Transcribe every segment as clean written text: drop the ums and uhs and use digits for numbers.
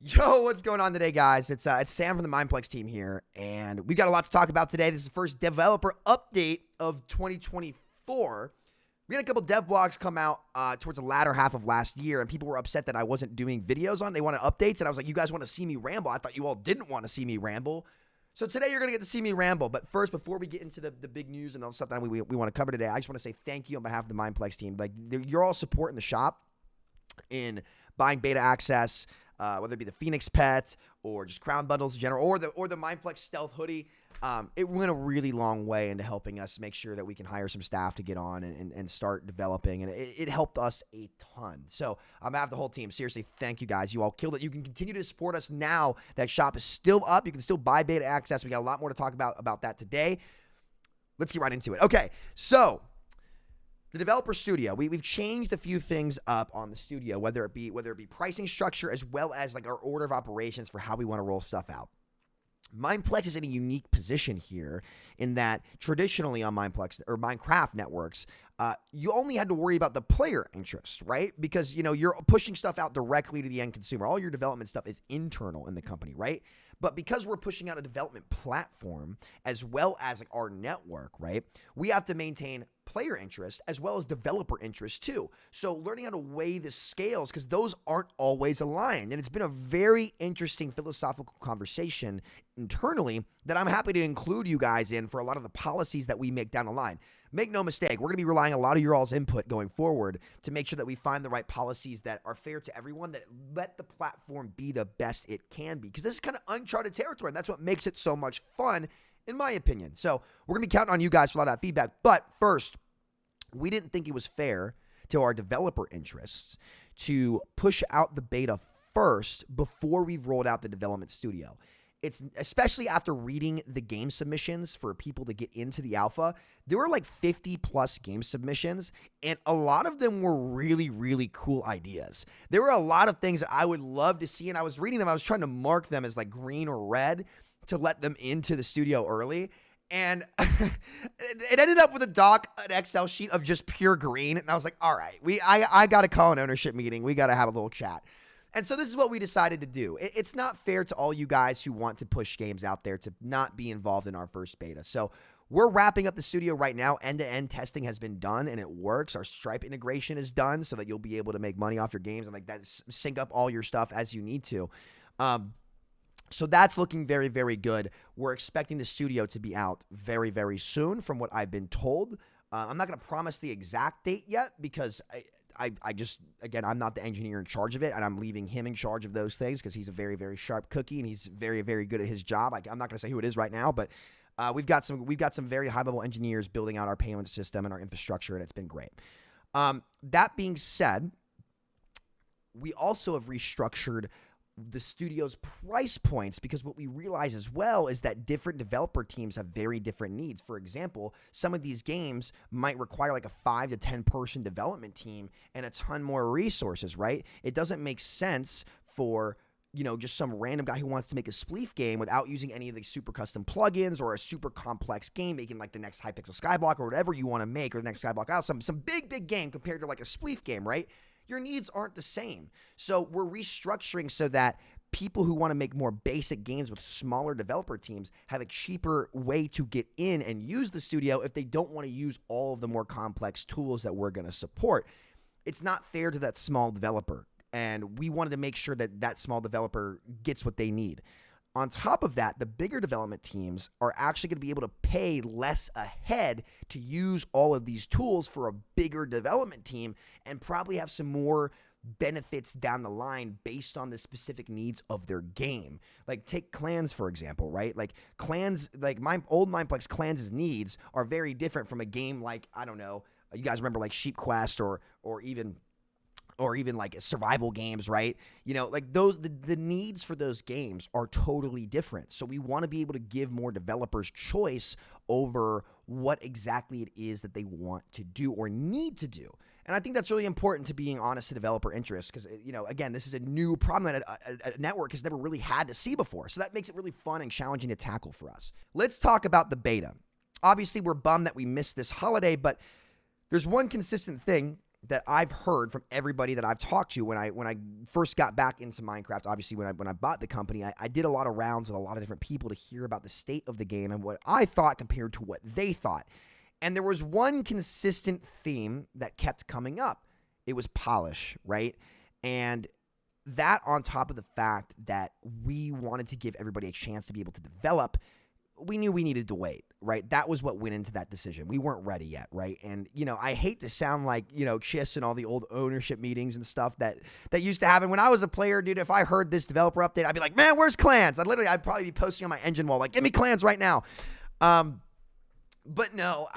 Yo, what's going on today, guys? It's Sam from the Mineplex team here, and we've got a lot to talk about today. This is the first developer update of 2024. We had a couple dev blogs come out towards the latter half of last year, and people were upset that I wasn't doing videos on. They wanted updates, and I was like, you guys want to see me ramble? I thought you all didn't want to see me ramble. So today you're going to get to see me ramble. But first, before we get into the big news and all the stuff that we want to cover today, I just want to say thank you on behalf of the Mineplex team. Like, you're all supporting the shop in buying beta access, whether it be the Phoenix Pet or just crown bundles in general, or the Mineplex Stealth Hoodie. It went a really long way into helping us make sure that we can hire some staff to get on and start developing, and it helped us a ton. So on behalf of the whole team, seriously, thank you guys. You all killed it. You can continue to support us now that shop is still up. You can still buy beta access. We got a lot more to talk about that today. Let's get right into it. Okay, so the developer studio, we've changed a few things up on the studio, whether it be pricing structure as well as like our order of operations for how we want to roll stuff out. Mineplex is in a unique position here in that traditionally on Mineplex or Minecraft networks, you only had to worry about the player interest, right? Because, you're pushing stuff out directly to the end consumer. All your development stuff is internal in the company, right? But because we're pushing out a development platform as well as like our network, right? We have to maintain player interest as well as developer interest too. So learning how to weigh the scales, because those aren't always aligned. And it's been a very interesting philosophical conversation internally that I'm happy to include you guys in for a lot of the policies that we make down the line. Make no mistake, we're going to be relying on a lot of your all's input going forward to make sure that we find the right policies that are fair to everyone, that let the platform be the best it can be. Because this is kind of uncharted territory, and that's what makes it so much fun, in my opinion. So we're going to be counting on you guys for a lot of that feedback. But first, we didn't think it was fair to our developer interests to push out the beta first before we've rolled out the development studio. It's especially after reading the game submissions for people to get into the alpha. There were like 50 plus game submissions, and a lot of them were really, really cool ideas. There were a lot of things that I would love to see, and I was reading them. I was trying to mark them as like green or red to let them into the studio early. And it ended up with an Excel sheet of just pure green. And I was like, all right, I got to call an ownership meeting. We got to have a little chat. And so this is what we decided to do. It's not fair to all you guys who want to push games out there to not be involved in our first beta. So we're wrapping up the studio right now. End-to-end testing has been done, and it works. Our Stripe integration is done so that you'll be able to make money off your games and like that, sync up all your stuff as you need to. So that's looking very, very good. We're expecting the studio to be out very, very soon from what I've been told. I'm not going to promise the exact date yet because I just, again, I'm not the engineer in charge of it, and I'm leaving him in charge of those things because he's a very, very sharp cookie, and he's very, very good at his job. I'm not going to say who it is right now, but we've got some very high-level engineers building out our payment system and our infrastructure, and it's been great. That being said, we also have restructured the studio's price points because what we realize as well is that different developer teams have very different needs. For example, some of these games might require like a 5 to 10 person development team and a ton more resources, right? It doesn't make sense for just some random guy who wants to make a spleef game without using any of the super custom plugins or a super complex game, making like the next Hypixel Skyblock or whatever you want to make, or the next Skyblock out, some big game compared to like a spleef game, right? Your needs aren't the same. So we're restructuring so that people who want to make more basic games with smaller developer teams have a cheaper way to get in and use the studio if they don't want to use all of the more complex tools that we're going to support. It's not fair to that small developer, and we wanted to make sure that that small developer gets what they need. On top of that, the bigger development teams are actually going to be able to pay less ahead to use all of these tools for a bigger development team and probably have some more benefits down the line based on the specific needs of their game. Like take clans, for example, right? Like clans, like my old Mineplex clans' needs are very different from a game like, I don't know, you guys remember like Sheep Quest or even like survival games, right? Like those, the needs for those games are totally different. So we want to be able to give more developers choice over what exactly it is that they want to do or need to do. And I think that's really important to being honest to developer interests because, again, this is a new problem that a network has never really had to see before. So that makes it really fun and challenging to tackle for us. Let's talk about the beta. Obviously, we're bummed that we missed this holiday, but there's one consistent thing that I've heard from everybody that I've talked to when I first got back into Minecraft. Obviously, when I bought the company, I did a lot of rounds with a lot of different people to hear about the state of the game and what I thought compared to what they thought. And there was one consistent theme that kept coming up. It was polish, right? And that on top of the fact that we wanted to give everybody a chance to be able to develop, we knew we needed to wait, right? That was what went into that decision. We weren't ready yet, right? And, I hate to sound like, Chiss and all the old ownership meetings and stuff that used to happen. When I was a player, dude, if I heard this developer update, I'd be like, man, where's clans? I'd probably be posting on my engine wall, like, give me clans right now. But no,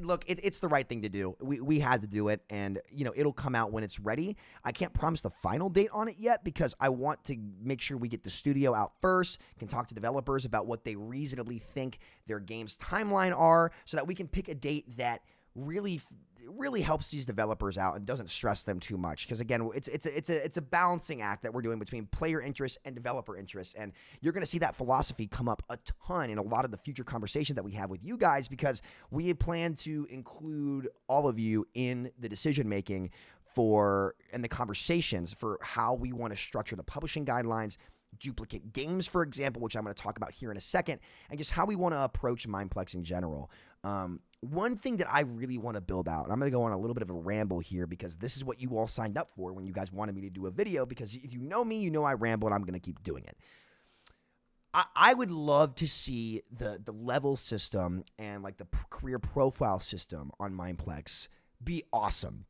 look, it's the right thing to do. We had to do it, and, it'll come out when it's ready. I can't promise the final date on it yet because I want to make sure we get the studio out first, can talk to developers about what they reasonably think their game's timeline are so that we can pick a date that really helps these developers out and doesn't stress them too much. Because again, it's a balancing act that we're doing between player interests and developer interests, and you're going to see that philosophy come up a ton in a lot of the future conversations that we have with you guys, because we plan to include all of you in the decision making and the conversations for how we want to structure the publishing guidelines, duplicate games, for example, which I'm going to talk about here in a second, and just how we want to approach Mineplex in general. One thing that I really want to build out, and I'm going to go on a little bit of a ramble here because this is what you all signed up for when you guys wanted me to do a video, because if you know me, you know I ramble, and I'm going to keep doing it. I would love to see the level system and like the career profile system on Mineplex be awesome.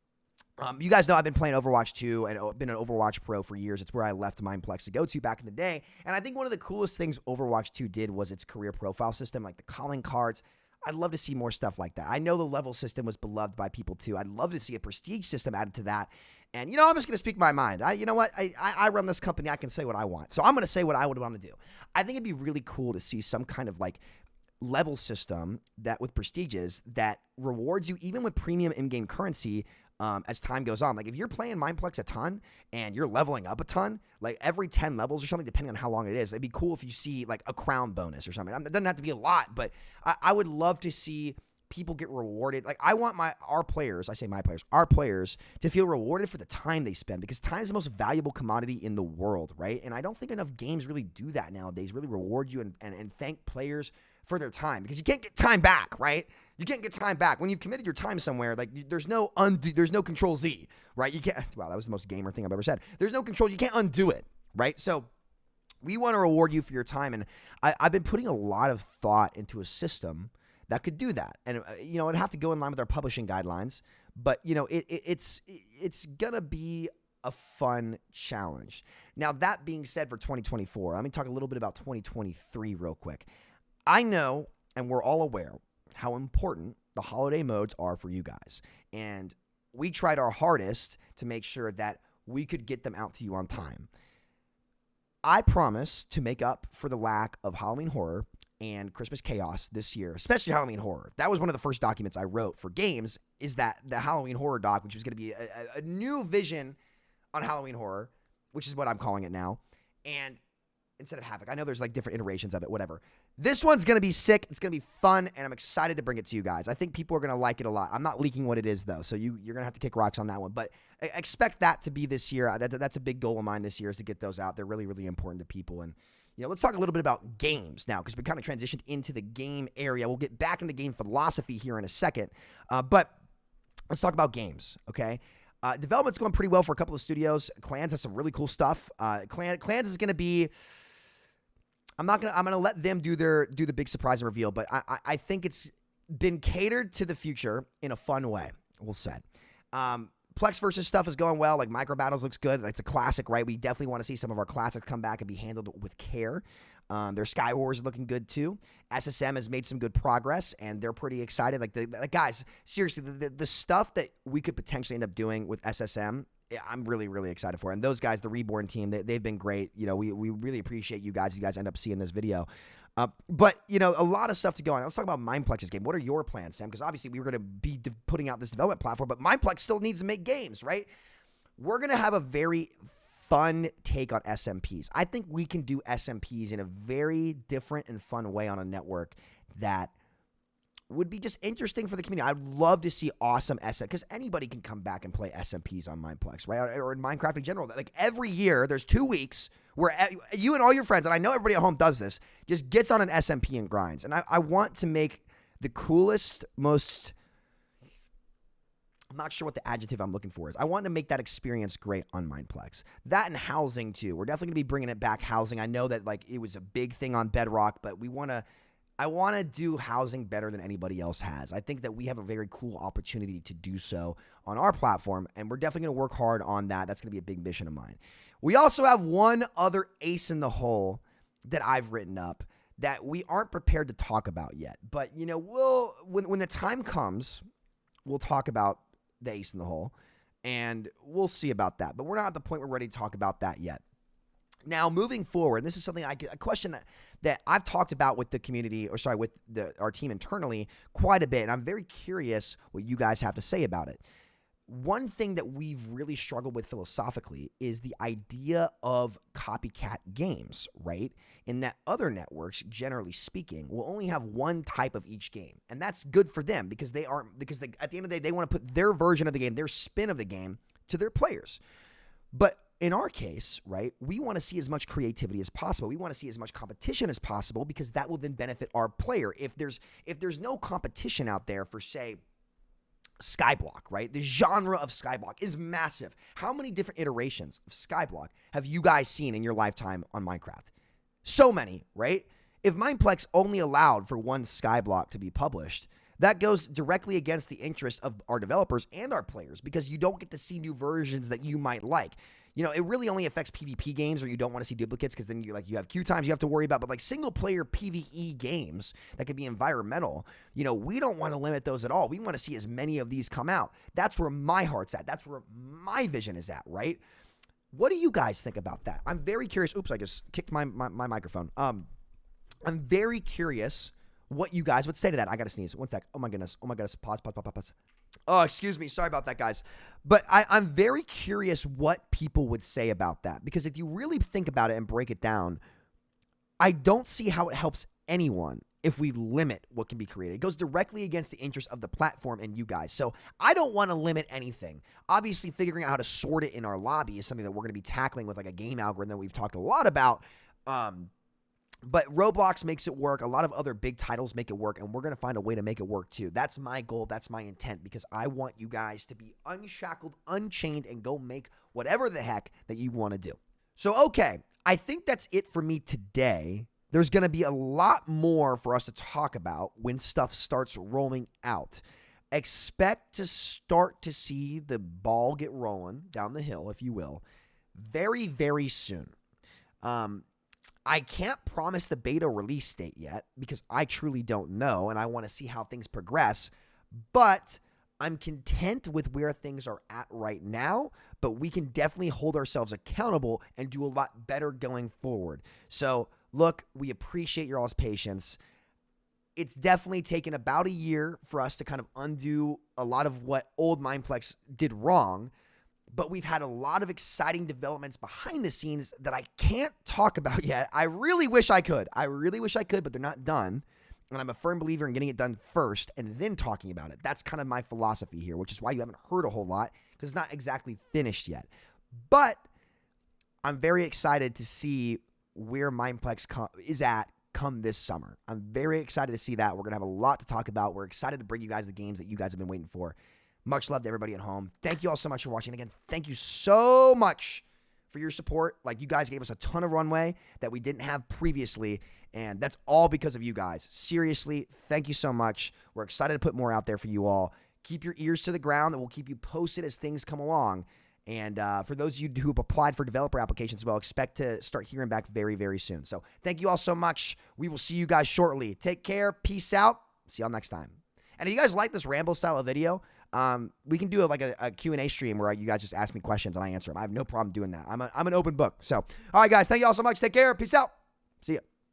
You guys know I've been playing Overwatch 2 and been an Overwatch pro for years. It's where I left Mineplex to go to back in the day. And I think one of the coolest things Overwatch 2 did was its career profile system, like the calling cards. I'd love to see more stuff like that. I know the level system was beloved by people too. I'd love to see a prestige system added to that. And, I'm just going to speak my mind. You know what? I run this company. I can say what I want. So I'm going to say what I would want to do. I think it'd be really cool to see some kind of like level system that with prestiges that rewards you even with premium in-game currency as time goes on. Like if you're playing Mineplex a ton and you're leveling up a ton, like every 10 levels or something, depending on how long it is, it'd be cool if you see like a crown bonus or something. It doesn't have to be a lot, but I would love to see people get rewarded. Like I want our players to feel rewarded for the time they spend, because time is the most valuable commodity in the world, right? And I don't think enough games really do that nowadays, really reward you and thank players for their time, because you can't get time back, right? You can't get time back when you've committed your time somewhere. Like there's no control Z, right? You can't. Wow, that was the most gamer thing I've ever said. There's no control. You can't undo it, right? So we want to reward you for your time, and I've been putting a lot of thought into a system that could do that, and it'd have to go in line with our publishing guidelines. But it's gonna be a fun challenge. Now that being said, for 2024, let me talk a little bit about 2023 real quick. I know, and we're all aware, how important the holiday modes are for you guys. And we tried our hardest to make sure that we could get them out to you on time. I promise to make up for the lack of Halloween Horror and Christmas Chaos this year, especially Halloween Horror. That was one of the first documents I wrote for games, is that the Halloween Horror doc, which was going to be a new vision on Halloween Horror, which is what I'm calling it now. And instead of Havoc, I know there's like different iterations of it, whatever. This one's going to be sick. It's going to be fun, and I'm excited to bring it to you guys. I think people are going to like it a lot. I'm not leaking what it is, though, so you're going to have to kick rocks on that one. But expect that to be this year. That's a big goal of mine this year, is to get those out. They're really, really important to people. And, let's talk a little bit about games now, because we kind of transitioned into the game area. We'll get back into game philosophy here in a second. But let's talk about games, okay? Development's going pretty well for a couple of studios. Clans has some really cool stuff. Clans is going to be... I'm gonna let them do the big surprise and reveal, but I think it's been catered to the future in a fun way, we'll say. Plex versus stuff is going well. Like Micro Battles looks good. It's a classic, right? We definitely want to see some of our classics come back and be handled with care. Their Sky Wars is looking good too. SSM has made some good progress, and they're pretty excited. Like guys, seriously, the stuff that we could potentially end up doing with SSM, I'm really, really excited for. And those guys, the Reborn team, they've been great. We really appreciate you guys. You guys end up seeing this video. But, a lot of stuff to go on. Let's talk about Mineplex's game. What are your plans, Sam? Because obviously we were going to be putting out this development platform, but Mineplex still needs to make games, right? We're going to have a very fun take on SMPs. I think we can do SMPs in a very different and fun way on a network that would be just interesting for the community. I'd love to see awesome SM, because anybody can come back and play SMPs on Mineplex, right? Or in Minecraft in general. Like every year, there's 2 weeks where you and all your friends, and I know everybody at home does this, just gets on an SMP and grinds. And I want to make the coolest, most, I'm not sure what the adjective I'm looking for is. I want to make that experience great on Mineplex. That and housing too. We're definitely going to be bringing it back, housing. I know that like it was a big thing on Bedrock, but I want to do housing better than anybody else has. I think that we have a very cool opportunity to do so on our platform, and we're definitely going to work hard on that. That's going to be a big mission of mine. We also have one other ace in the hole that I've written up that we aren't prepared to talk about yet. But, you know, when the time comes, we'll talk about the ace in the hole, and we'll see about that. But we're not at the point where we're ready to talk about that yet. Now, moving forward, this is something a question that I've talked about with the community, or sorry, with our team internally quite a bit, and I'm very curious what you guys have to say about it. One thing that we've really struggled with philosophically is the idea of copycat games, right? In that other networks, generally speaking, will only have one type of each game. And that's good for them because at the end of the day, they want to put their version of the game, their spin of the game to their players. But in our case, right, we want to see as much creativity as possible. We want to see as much competition as possible because that will then benefit our player. If there's no competition out there for, say, Skyblock, right? The genre of Skyblock is massive. How many different iterations of Skyblock have you guys seen in your lifetime on Minecraft? So many, right? If Mineplex only allowed for one Skyblock to be published, that goes directly against the interest of our developers and our players because you don't get to see new versions that you might like. You know, it really only affects PvP games where you don't want to see duplicates because then you have queue times you have to worry about. But like single player PvE games that could be environmental, you know, we don't want to limit those at all. We want to see as many of these come out. That's where my heart's at. That's where my vision is at, right? What do you guys think about that? I'm very curious. Oops, I just kicked my microphone. I'm very curious what you guys would say to that. I got to sneeze. One sec. Oh my goodness. Pause. Oh, excuse me. Sorry about that, guys. But I'm very curious what people would say about that. Because if you really think about it and break it down, I don't see how it helps anyone if we limit what can be created. It goes directly against the interest of the platform and you guys. So I don't want to limit anything. Obviously, figuring out how to sort it in our lobby is something that we're going to be tackling with like a game algorithm that we've talked a lot about. But Roblox makes it work. A lot of other big titles make it work, and we're going to find a way to make it work too. That's my goal. That's my intent because I want you guys to be unshackled, unchained, and go make whatever the heck that you want to do. So, okay, I think that's it for me today. There's going to be a lot more for us to talk about when stuff starts rolling out. Expect to start to see the ball get rolling down the hill, if you will, very, very soon. I can't promise the beta release date yet because I truly don't know and I want to see how things progress, but I'm content with where things are at right now, but we can definitely hold ourselves accountable and do a lot better going forward. So look, we appreciate your all's patience. It's definitely taken about a year for us to kind of undo a lot of what old Mineplex did wrong, but we've had a lot of exciting developments behind the scenes that I can't talk about yet. I really wish I could. But they're not done. And I'm a firm believer in getting it done first and then talking about it. That's kind of my philosophy here, which is why you haven't heard a whole lot because it's not exactly finished yet. But I'm very excited to see where Mineplex is at come this summer. I'm very excited to see that. We're going to have a lot to talk about. We're excited to bring you guys the games that you guys have been waiting for. Much love to everybody at home. Thank you all so much for watching. Again, thank you so much for your support. Like, you guys gave us a ton of runway that we didn't have previously, and that's all because of you guys. Seriously, thank you so much. We're excited to put more out there for you all. Keep your ears to the ground, and we'll keep you posted as things come along. And for those of you who have applied for developer applications as well, expect to start hearing back very, very soon. So thank you all so much. We will see you guys shortly. Take care. Peace out. See y'all next time. And if you guys like this Rambo style of video, we can do a Q&A stream where you guys just ask me questions and I answer them. I have no problem doing that. I'm an open book. So, all right, guys, thank you all so much. Take care. Peace out. See ya.